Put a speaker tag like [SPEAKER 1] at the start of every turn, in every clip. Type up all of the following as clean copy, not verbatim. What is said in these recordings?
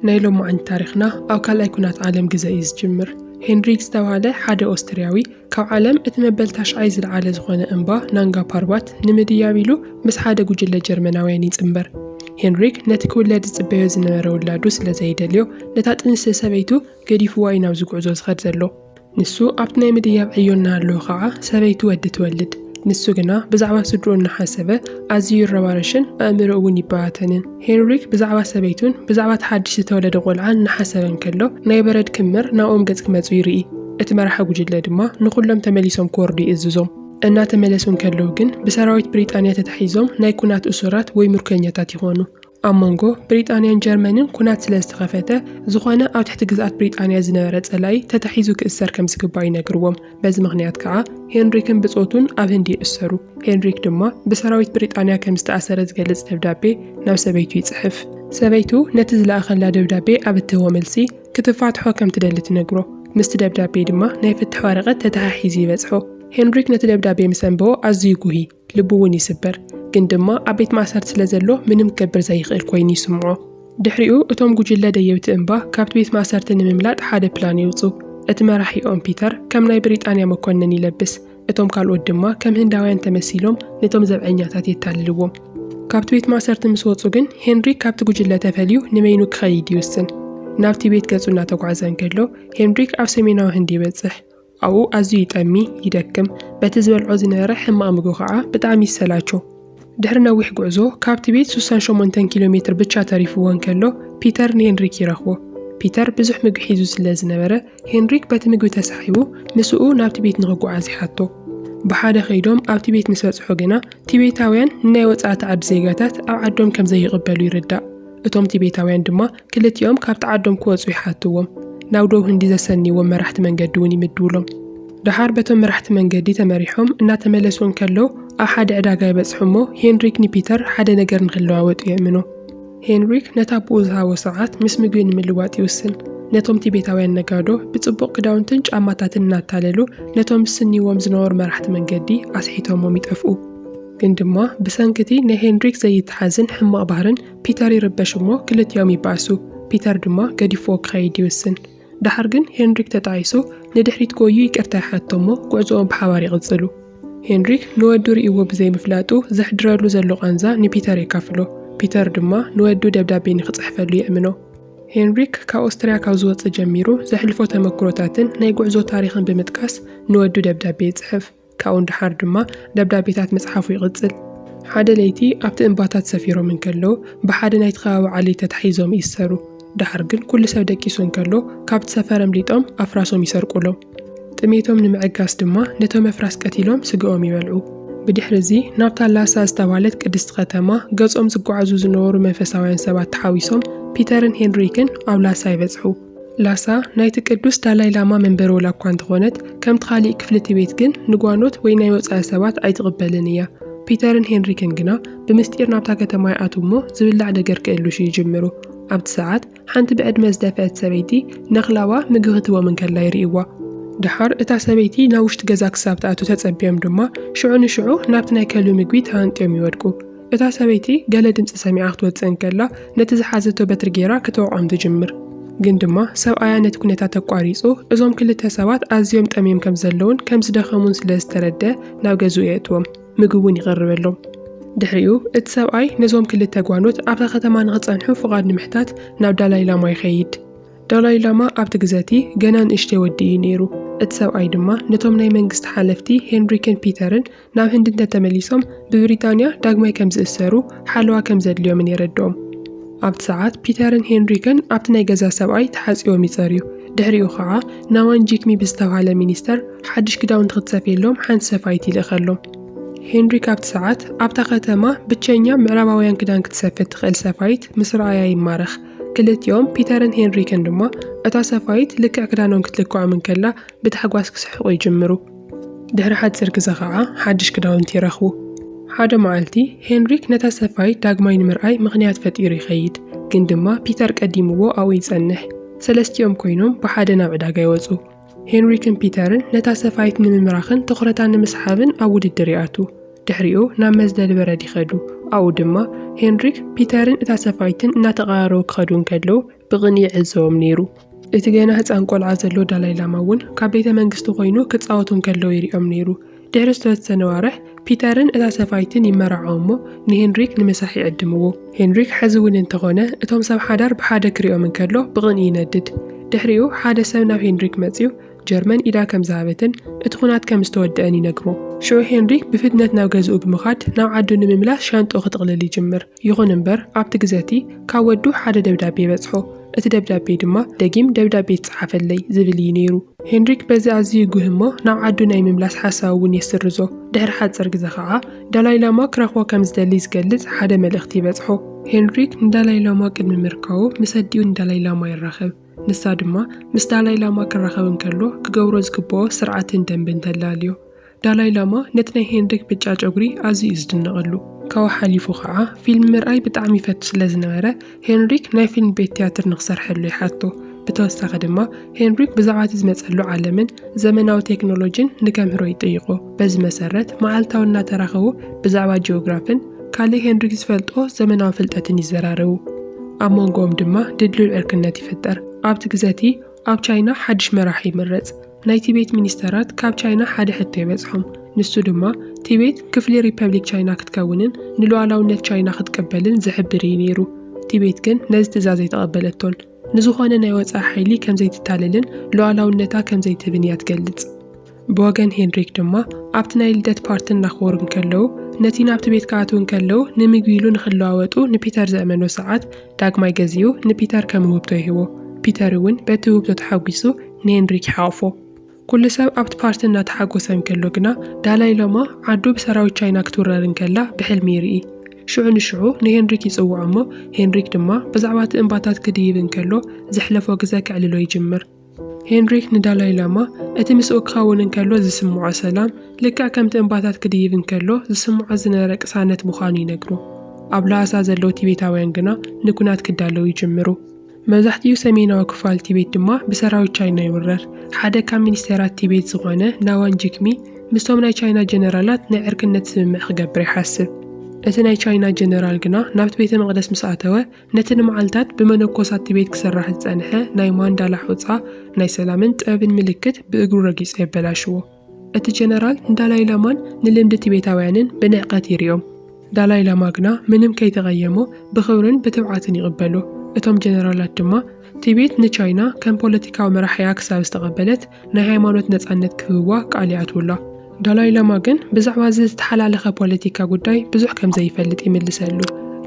[SPEAKER 1] ናይሎም ማዕን ታሪኽና ኣብ ካልኣይ ኩናት ዓለም ግዜ እዩ ዝጅምር። ሄንሪክ ዝተባህለ ሓደ ኦስትሪያዊ ካብ ዓለም እቲ መበል ታሽዓይ ዝለዓለ ዝኾነ እምባ ናንጋ ፓርባት ንምድያብ ኢሉ ምስ ሓደ ጉጅለ ጀርመናውያን ይጽምበር። ሄንሪክ ነቲ ክውለድ ዝጽበዮ ዝነበረ ውላዱ ስለ ዘይደልዮ ነታ ጥንሲ ሰበይቱ ገዲፍዋ እዩ ናብ ዝጉዕዞ ዝኸድ ዘሎ። ንሱ ኣብቲ ናይ ምድያብ ዕዮ እናሃለወ ከዓ ሰበይቱ ወዲ ትወልድ። ንሱ ግና ብዛዕባ ስድሮ እናሓሰበ ኣዝዩ ይረባረሽን ኣእምሮኡ እውን ይበታተንን። ሄንሪክ ብዛዕባ ሰበይቱን ብዛዕባ ሓድሽ ዝተወለደ ቆልዓ እናሓሰበ እንከሎ ናይ በረድ ክምር ናብኦም ገጽ ክመጹ ይርኢ። እቲ መራሒ ጉጅለ ድማ ንኹሎም ተመሊሶም ክወርዱ ይእዝዞም። እናተመለሱ እንከለዉ ግን ብሰራዊት ብሪጣንያ ተታሒዞም ናይ ኩናት እሱራት ወይ ምርኮኛታት ይኾኑ። ኣብ መንጎ ብሪጣንያን ጀርመንን ኩናት ስለ ዝተኸፈተ ዝኾነ ኣብ ትሕቲ ግዝኣት ብሪጣንያ ዝነበረ ጸላኢ ተታሒዙ ክእሰር ከም ዝግባእ ይነግርዎም። በዚ ምኽንያት ከዓ ሄንሪክን ብጾቱን ኣብ ህንዲ ይእሰሩ። ሄንሪክ ድማ ብሰራዊት ብሪጣንያ ከም ዝተኣሰረ ዝገልጽ ደብዳቤ ናብ ሰበይቱ ይጽሕፍ። ሰበይቱ ነቲ ዝለኣኸላ ደብዳቤ ኣብ እትህቦ መልሲ ክትፋትሖ ከም ትደሊ ትነግሮ። ምስቲ ደብዳቤ ድማ ናይ ፍትሕ ወረቐት ተተሓሒዙ ይበጽሖ። ሄንሪክ ነቲ ደብዳቤ ምስ አንበቦ ኣዝዩ ጉሂ፣ ልቡ እውን ይስበር። ግን ድማ ኣብ ቤት ማእሰርቲ ስለ ዘሎ ምንም ክገብር ዘይኽእል ኮይኑ ይስምዖ። ድሕሪኡ እቶም ጉጅለ ደየብቲ እምባ ካብቲ ቤት ማእሰርቲ ንምምላጥ ሓደ ፕላን ይውፁ። እቲ መራሒኦም ፒተር ከም ናይ ብሪጣንያ መኮነን ይለብስ። እቶም ካልኦት ድማ ከም ህንዳውያን ተመሲሎም ነቶም ዘብዐኛታት የታልልዎም። ካብቲ ቤት ማእሰርቲ ምስ ወፁ ግን ሄንሪክ ካብቲ ጉጅለ ተፈልዩ ንመይኑ ክኸይድ ይውስን። ናብቲ ቤት ገጹ እናተጓዓዘ እንከሎ ሄንሪክ ኣብ ሰሜናዊ ህንዲ ይበጽሕ። ኣብኡ ኣዝዩ ይጠሚ፣ ይደክም። በቲ ዝበልዖ ዝነበረ ሕማቕ ምግቢ ከዓ ብጣዕሚ ይሰላቾ። ድሕሪ ነዊሕ ጉዕዞ ካብቲ ቤት 68 ኪሎ ሜትር ብቻ ተሪፍዎ እንከሎ ፒተር ንሄንሪክ ይረኽቦ። ፒተር ብዙሕ ምግቢ ሒዙ ስለ ዝነበረ ሄንሪክ በቲ ምግቢ ተሳሒቡ ምስኡ ናብቲ ቤት ንኽጓዓዝ ይሓቶ። ብሓደ ኸይዶም ኣብቲ ቤት ምስ በጽሑ ግና ቲቤታውያን ንናይ ወጻእቲ ዓዲ ዜጋታት ኣብ ዓዶም ከም ዘይቕበሉ ይርዳእ። እቶም ቲቤታውያን ድማ ክልቲኦም ካብቲ ዓዶም ክወፁ ይሓትዎም። ናብ ደቡብ ህንዲ ዘሰኒዎም መራሕቲ መንገዲ እውን ይምድብሎም። ድሓር በቶም መራሕቲ መንገዲ ተመሪሖም እናተመለሱ እንከለዉ ኣብ ሓደ ዕዳጋ ይበጽሑ እሞ ሄንሪክ ንፒተር ሓደ ነገር ንኽለዋወጡ የእምኖ። ሄንሪክ ነታ ብኡ ዝሃቦ ሰዓት ምስ ምግቢ ንምልዋጥ ይውስን። ነቶም ቲቤታውያን ነጋዶ ብጽቡቕ ክዳውንትን ጫማታትን እናታለሉ ነቶም ዝስኒዎም ዝነበሩ መራሕቲ መንገዲ ኣስሒቶሞም ይጠፍኡ። ግን ድማ ብሰንኪቲ ናይ ሄንሪክ ዘይተሓዝን ሕማቕ ባህርን ፒተር ይርበሽ እሞ ክልቲኦም ይባእሱ። ፒተር ድማ ገዲፍዎ ክኸይድ ይውስን። ድሓር ግን ሄንሪክ ተጣይሱ ንድሕሪት ጎዩ ይቅርታ ይሓቶሞ ጉዕዞኦም ብሓባር ይቕጽሉ። ሄንሪክ ንወዱ ርእይዎ ብዘይምፍላጡ ዘሕድረሉ ዘሎ ቃንዛ ንፒተር የካፍሎ። ፒተር ድማ ንወዱ ደብዳቤ ንኽጽሕፈሉ የእምኖ። ሄንሪክ ካብ ኦስትሪያ ካብ ዝወፅእ ጀሚሩ ዘሕልፎ ተመክሮታትን ናይ ጉዕዞ ታሪኽን ብምጥቃስ ንወዱ ደብዳቤ ይጽሕፍ። ካብኡ ድሓር ድማ ደብዳቤታት መጽሓፉ ይቕጽል። ሓደ ለይቲ ኣብቲ እምባታት ሰፊሮም እንከለዉ ብሓደ ናይቲ ከባቢ ዓሌት ተታሒዞም ይእሰሩ። ድሓር ግን ኩሉ ሰብ ደቂሱ እንከሎ ካብቲ ሰፈረም ሊጦም ኣፍራሶም ይሰርቁሎም። ጥሜቶም ንምዕጋስ ድማ ነቶም ኣፍራስ ቀቲሎም ስግኦም ይበልዑ። ብድሕሪ እዚ ናብታ ላሳ ዝተባህለት ቅድስቲ ከተማ ገጾም ዝጓዓዙ ዝነበሩ መንፈሳውያን ሰባት ተሓዊሶም ፒተርን ሄንሪክን ኣብ ላሳ ይበጽሑ። ላሳ ናይቲ ቅዱስ ዳላይ ላማ መንበሪ ወላ እኳ እንተኾነት ከምቲ ካሊእ ክፍሊ እቲ ቤት ግን ንጓኖት ወይ ናይ ወፃኢ ሰባት ኣይትቕበልን እያ። ፒተርን ሄንሪክን ግና ብምስጢር ናብታ ከተማ ይኣትዉ እሞ ዝብላዕ ነገር ክእልሹ ይጅምሩ። ኣብቲ ሰዓት ሓንቲ ብዕድመ ዝደፍአት ሰበይቲ ነኽላዋ ምግቢ ክትቦም እንከላ ይርእይዋ። ድሓር እታ ሰበይቲ ናብ ውሽጢ ገዛ ክሳብ ተኣቱ ተጸቢዮም ድማ ሽዑ ንሽዑ ናብቲ ናይ ከልቢ ምግቢ ተሃንጢዮም ይወድቁ። እታ ሰበይቲ ገለ ድምፂ ሰሚዓ ክትወፅእ እንከላ ነቲ ዝሓዘቶ በትሪ ጌራ ክትወቕዖም ትጅምር። ግን ድማ ሰብኣያ ነቲ ኩነታት ተቋሪጹ እዞም ክልተ ሰባት ኣዝዮም ጠምዮም ከም ዘለውን ከም ዝደኸሙን ስለ ዝተረድአ ናብ ገዝኡ የእትዎም፣ ምግቢ እውን ይቐርበሎም። ድሕሪኡ እቲ ሰብኣይ ነዞም ክልተ ጓኖት ኣብታ ከተማ ንኽጸንሑ ፍቓድ ንምሕታት ናብ ዳላይ ላማ ይኸይድ። ዳላይ ላማ ኣብቲ ግዘቲ ገና ንእሽተይ ወዲ እዩ ነይሩ። እቲ ሰብኣይ ድማ ነቶም ናይ መንግስቲ ሓለፍቲ ሄንሪክን ፒተርን ናብ ህንዲ እንተተመሊሶም ብብሪጣንያ ዳግማይ ከም ዝእሰሩ ሓለዋ ከም ዘድልዮምን የረድኦም። ኣብቲ ሰዓት ፒተርን ሄንሪክን ኣብቲ ናይ ገዛ ሰብኣይ ተሓፂቦም ይጸርዩ። ድሕሪኡ ከዓ ናዋን ጂክሚ ብዝተባሃለ ሚኒስተር ሓድሽ ክዳውንቲ ክትሰፍየሎም ሓንቲ ሰፋይት ይልእኸሎም። ሄንሪክ ኣብቲ ሰዓት ኣብታ ከተማ ብቸኛ ምዕራባውያን ክዳን ክትሰፍት ትኽእል ሰፋይት ምስ ረኣያ ይማረኽ። ክልቲኦም ፒተርን ሄንሪክን ድማ እታ ሰፋይት ልክዕ ክዳኖም ክትልክዖም እንከላ ብታሕጓስ ክስሕቑ ይጅምሩ። ድሕሪ ሓፂር ግዜ ከዓ ሓድሽ ክዳውንቲ ይረኽቡ። ሓደ መዓልቲ ሄንሪክ ነታ ሰፋይት ዳግማይ ንምርኣይ ምኽንያት ፈጢሩ ይኸይድ። ግን ድማ ፒተር ቀዲምዎ ኣብኡ ይጸንሕ። ሰለስቲኦም ኮይኖም ብሓደ ናብ ዕዳጋ ይወፁ። ሄንሪክን ፒተርን ነታ ሰፋይት ንምምራኽን ትኹረታ ንምስሓብን ኣብ ውድድር ይኣቱ። ድሕሪኡ ናብ መዝደሊ በረድ ይኸዱ። ኣብኡ ድማ ሄንሪክ ፒተርን እታ ሰፋይትን እናተቐራረቡ ክኸዱ ከለዉ ብቕኒ ይዕዘቦም ነይሩ። እቲ ገና ህፃን ቆልዓ ዘሎ ዳላይ ላማ እውን ካብ ቤተ መንግስቲ ኮይኑ ክፃወቱ ከለዉ ይሪኦም ነይሩ። ድሕሪ ዝተወሰነ ዋርሕ ፒተርን እታ ሰፋይትን ይመርዓው እሞ ንሄንሪክ ንምሳሕ ይዕድምዎ። ሄንሪክ ሕዚ እውን እንተኾነ እቶም ሰብ ሓዳር ብሓደ ክሪኦም ከሎ ብቕኒ ይነድድ። ድሕሪኡ ሓደ ሰብ ናብ ሄንሪክ መፂኡ ጀርመን ኢዳ ከም ዝሃበትን እቲ ኩናት ከም ዝተወድአን ይነግሮ። ሽዑ ሄንሪክ ብፍጥነት ናብ ገዝኡ ብምኻድ ናብ ዓዱ ንምምላስ ሻንጦ ክጥቕልል ይጅምር። ይኹን እምበር ኣብቲ ግዜቲ ካብ ወዱ ሓደ ደብዳቤ በፅሖ። እቲ ደብዳቤ ድማ ደጊም ደብዳቤ ተጻሓፈለይ ዝብል እዩ ነይሩ። ሄንሪክ በዚ ኣዝዩ ይጉህ እሞ ናብ ዓዱ ናይ ምምላስ ሓሳብ እውን የስርዞ። ድሕሪ ሓፂር ግዜ ከዓ ዳላይ ላማ ክረኽቦ ከም ዝደሊ ዝገልጽ ሓደ መልእኽቲ ይበፅሖ። ሄንሪክ ንዳላይ ላማ ቅድሚ ምርካቡ ምስ ኣዲኡ ንዳላይ ላማ ይራኸብ። ንሳ ድማ ምስ ዳላይ ላማ ክራኸብ እንከሎ ክገብሮ ዝግብኦ ስርዓትን ደንብን ተላልዮ። ዳላይ ላማ ነቲ ናይ ሄንሪክ ብጫ ጨጉሪ ኣዝዩ እዩ ዝድነቐሉ። ካብኡ ሓሊፉ ከዓ ፊልም ምርኣይ ብጣዕሚ ይፈቱ ስለ ዝነበረ ሄንሪክ ናይ ፊልም ቤት ቲያትር ንክሰርሐሉ ይሓቶ። ብተወሳኺ ድማ ሄንሪክ ብዛዕባ እቲ ዝመፀሉ ዓለምን ዘመናዊ ቴክኖሎጂን ንከምህሮ ይጠይቆ። በዚ መሰረት መዓልታዊ እናተራኸቡ ብዛዕባ ጂኦግራፍን ካልእ ሄንሪክ ዝፈልጦ ዘመናዊ ፍልጠትን ይዘራረቡ። ኣብ መንጎኦም ድማ ድልድል ዕርክነት ይፍጠር። ኣብቲ ግዜቲ ኣብ ቻይና ሓድሽ መራሒ ይምረፅ። ናይ ቲቤት ሚኒስተራት ካብ ቻይና ሓደ ሕቶ ይበፅሖም። ንሱ ድማ ቲቤት ክፍሊ ሪፐብሊክ ቻይና ክትከውንን ንሉዓላውነት ቻይና ክትቀበልን ዝሕብር እዩ ነይሩ። ቲቤት ግን ነዚ ትእዛዝ ኣይተቐበለቶን። ንዝኾነ ናይ ወፃኢ ሓይሊ ከም ዘይትታለልን ሉዓላውነታ ከም ዘይትህብን እያ ትገልጽ። ብወገን ሄንሪክ ድማ ኣብቲ ናይ ልደት ፓርቲ እናኽበሩ ከለዉ ነቲ ናብቲ ቤት ክኣትዉ ከለዉ ንምግቢ ኢሉ ንኽለዋወጡ ንፒተር ዘእመኖ ሰዓት ዳግማይ ገዚኡ ንፒተር ከም ውህብቶ ይህቦ። ፒተር እውን በቲ ውህብቶ ተሓጒሱ ንሄንሪክ ይሓቕፎ። ኩሉ ሰብ ኣብቲ ፓርቲ እናተሓጎሰ ከሎ ግና ዳላይ ላማ ዓዱ ብሰራዊት ቻይና ክትውረር ከላ ብሕልሚ ይርኢ። ሽዑ ንሽዑ ንሄንሪክ ይፅውዖ እሞ ሄንሪክ ድማ ብዛዕባ እቲ እምባታት ክድይብ ከሎ ዘሕለፎ ግዜ ክዕልሎ ይጅምር። ሄንሪክ ንዳላይ ላማ እቲ ምስኡ ክኸውን ከሎ ዝስምዖ ሰላም ልክዕ ከምቲ እምባታት ክድይብ ከሎ ዝስምዖ ዝነበረ ቅሳነት ምዃኑ ይነግሮ። ኣብ ላሳ ዘለዉ ቲቤታውያን ግና ንኩናት ክዳለው ይጅምሩ። መብዛሕትኡ ሰሜናዊ ክፋል ቲቤት ድማ ብሰራዊት ቻይና ይውረር። ሓደ ካብ ሚኒስተራት ቲቤት ዝኾነ ናዋን ጂክሚ ምስቶም ናይ ቻይና ጀነራላት ናይ ዕርክነት ስምምዕ ክገብር ይሓስብ። እቲ ናይ ቻይና ጀነራል ግና ናብቲ ቤተ መቕደስ ምስ ኣተወ ነቲ ንመዓልታት ብመነኮሳት ቲቤት ክሰርሕ ዝጸንሐ ናይ ማንዳላ ሑጻ ናይ ሰላምን ጥበብን ምልክት ብእግሩ ረጊጹ የበላሽዎ። እቲ ጀነራል ንዳላይ ላማን ንልምዲ ቲቤታውያንን ብንዕቀት ይሪኦም። ዳላይ ላማ ግና ምንም ከይተቐየሞ ብኽብርን ብትብዓትን ይቕበሉ። እቶም ጀነራላት ድማ ቲቤት ንቻይና ከም ፖለቲካዊ መራሕያ ክሳብ ዝተቐበለት ናይ ሃይማኖት ነጻነት ክህብዋ ቃል ይኣትውላ። ዳላይ ላማ ግን ብዛዕባ ዝተሓላለኸ ፖለቲካ ጉዳይ ብዙሕ ከም ዘይፈልጥ ይምልሰሉ።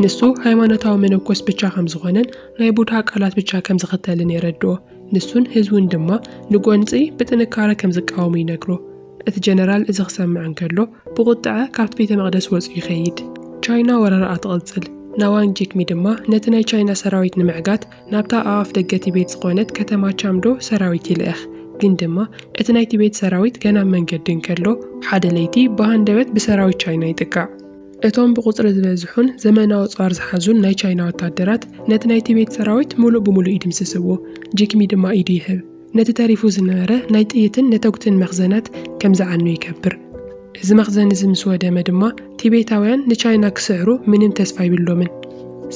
[SPEAKER 1] ንሱ ሃይማኖታዊ መነኮስ ብቻ ከም ዝኾነን ናይ ቡድሃ ቃላት ብቻ ከም ዝኽተልን የረድኦ። ንሱን ህዝቡን ድማ ንጎንፂ ብጥንካረ ከም ዝቃወሙ ይነግሮ። እቲ ጀነራል እዚ ክሰምዕ ከሎ ብቁጥዐ ካብቲ ቤተ መቕደስ ወፂኡ ይኸይድ። ቻይና ወረራኣ ትቕፅል። ናዋን ጂክሚ ድማ ነቲ ናይ ቻይና ሰራዊት ንምዕጋት ናብታ ኣፍ ደገ ቲቤት ዝኾነት ከተማ ቻምዶ ሰራዊት ይልእኽ። ግን ድማ እቲ ናይ ቲቤት ሰራዊት ገና መንገዲ ከሎ ሓደ ለይቲ ብሃንደበት ብሰራዊት ቻይና ይጥቃዕ። እቶም ብቁፅሪ ዝበዝሑን ዘመናዊ ጻር ዝሓዙን ናይ ቻይና ወታደራት ነቲ ናይ ቲቤት ሰራዊት ሙሉእ ብሙሉእ ይድምስስዎ። ጂክሚ ድማ ኢዱ ይህብ። ነቲ ተሪፉ ዝነበረ ናይ ጥይትን ነተጉትን መኽዘናት ከም ዝዓኑ ይከብር። እዚ መኽዘን እዚ ምስ ወደመ ድማ ቲቤታውያን ንቻይና ክስዕሩ ምንም ተስፋ ይብሎምን።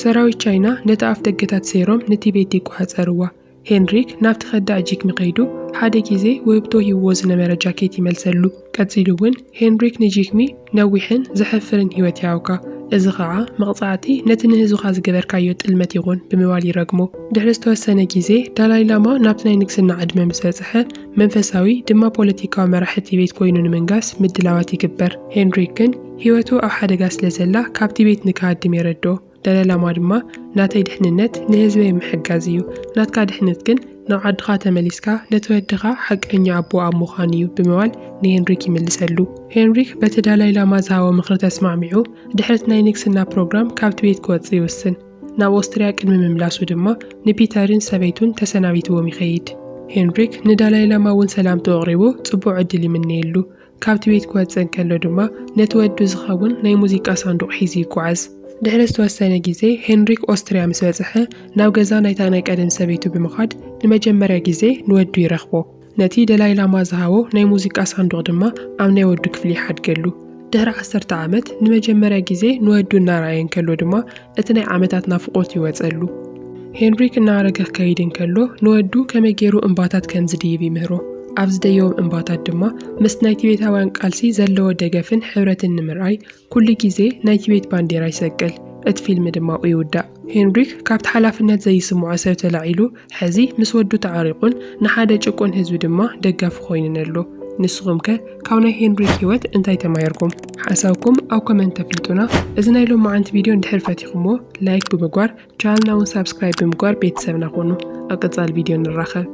[SPEAKER 1] ሰራዊት ቻይና ነቲ ኣፍ ደገታት ሰይሮም ንቲቤት ይቋፀርዋ። ሄንሪክ ናብቲ ኸዳዕ ጂክሚ ኸይዱ ሓደ ግዜ ውህብቶ ሂብዎ ዝነበረ ጃኬት ይመልሰሉ። ቀፂሉ እውን ሄንሪክ ንጂክሚ ነዊሕን ዘሕፍርን ህይወት ያውካ። እዚ ከዓ መቕፃዕቲ ነቲ ንህዝብኻ ዝገበርካዮ ጥልመት ይኹን ብምባል ይረግሞ። ድሕሪ ዝተወሰነ ግዜ ዳላይ ላማ ናብቲ ናይ ንግስና ዕድመ ምስ በፅሐ መንፈሳዊ ድማ ፖለቲካዊ መራሒ ቲቤት ኮይኑ ንምንጋስ ምድላዋት ይግበር። ሄንሪክ ግን ህይወቱ ኣብ ሓደጋ ስለ ዘላ ካብ ቲቤት ንክሃድም የረድኦ። ዳላይ ላማ ድማ ናተይ ድሕንነት ንህዝበይ ምሕጋዝ እዩ፣ ናትካ ድሕነት ግን ናብ ዓድኻ ተመሊስካ ነቲ ወድኻ ሓቀኛ ኣቦ ኣብ ምዃን እዩ ብምባል ንሄንሪክ ይምልሰሉ። ሄንሪክ በቲ ዳላይ ላማ ዝሃቦ ምክሪ ተስማዕሚዑ ድሕረት ናይ ንግስና ፕሮግራም ካብ ቲቤት ክወፅእ ይውስን። ናብ ኦስትሪያ ቅድሚ ምምላሱ ድማ ንፒተርን ሰበይቱን ተሰናቢትዎም ይኸይድ። ሄንሪክ ንዳላይ ላማ እውን ሰላምቱ ኣቕሪቡ ጽቡቕ ዕድል ይምነየሉ። ካብ ቲቤት ክወፅእ ከሎ ድማ ነቲ ወዱ ዝኸውን ናይ ሙዚቃ ሳንዱቕ ሒዙ ይጓዓዝ። ድሕሪ ዝተወሰነ ግዜ ሄንሪክ ኦስትሪያ ምስ በፅሐ ናብ ገዛ ናይታ ናይ ቀደም ሰበይቱ ብምኻድ ንመጀመርያ ግዜ ንወዱ ይረኽቦ። ነቲ ዳላይ ላማ ዝሃቦ ናይ ሙዚቃ ሳንዱቕ ድማ ኣብ ናይ ወዱ ክፍሊ ይሓድገሉ። ድሕሪ 10 ዓመት ንመጀመርያ ግዜ ንወዱ እናረኣየ እንከሎ ድማ እቲ ናይ ዓመታት ናፍቆት ይወፀሉ። ሄንሪክ እናረገ ከይድ እንከሎ ንወዱ ከመይ ገይሩ እምባታት ከም ዝድይብ ይምህሮ። ኣብ ዝደየዎም እምባታት ድማ ምስ ናይቲ ቤታውያን ቃልሲ ዘለዎ ደገፍን ሕብረትን ንምርኣይ ኩሉ ግዜ ናይቲ ቤት ባንዴራ ይሰቅል። እቲ ፊልም ድማ ይውዳእ። ሄንሪክ ካብቲ ሓላፍነት ዘይስምዖ ሰብ ተላዒሉ ሕዚ ምስ ወዱ ተዓሪቁን ንሓደ ጭቁን ህዝቢ ድማ ደጋፊ ኮይኑን ኣሎ። ንስኹም ከ ካብ ናይ ሄንሪክ ህይወት እንታይ ተማሂርኩም? ሓሳብኩም ኣብ ኮመንት ተፍልጡና። እዚ ናይ ሎማዓንቲ ቪድዮ እንድሕር ፈቲኹሞ ላይክ ብምግባር ቻናልና እውን ሳብስክራይብ ብምግባር ቤተሰብና ኮኑ። ኣብ ቀጻሊ ቪድዮ ንራኸብ።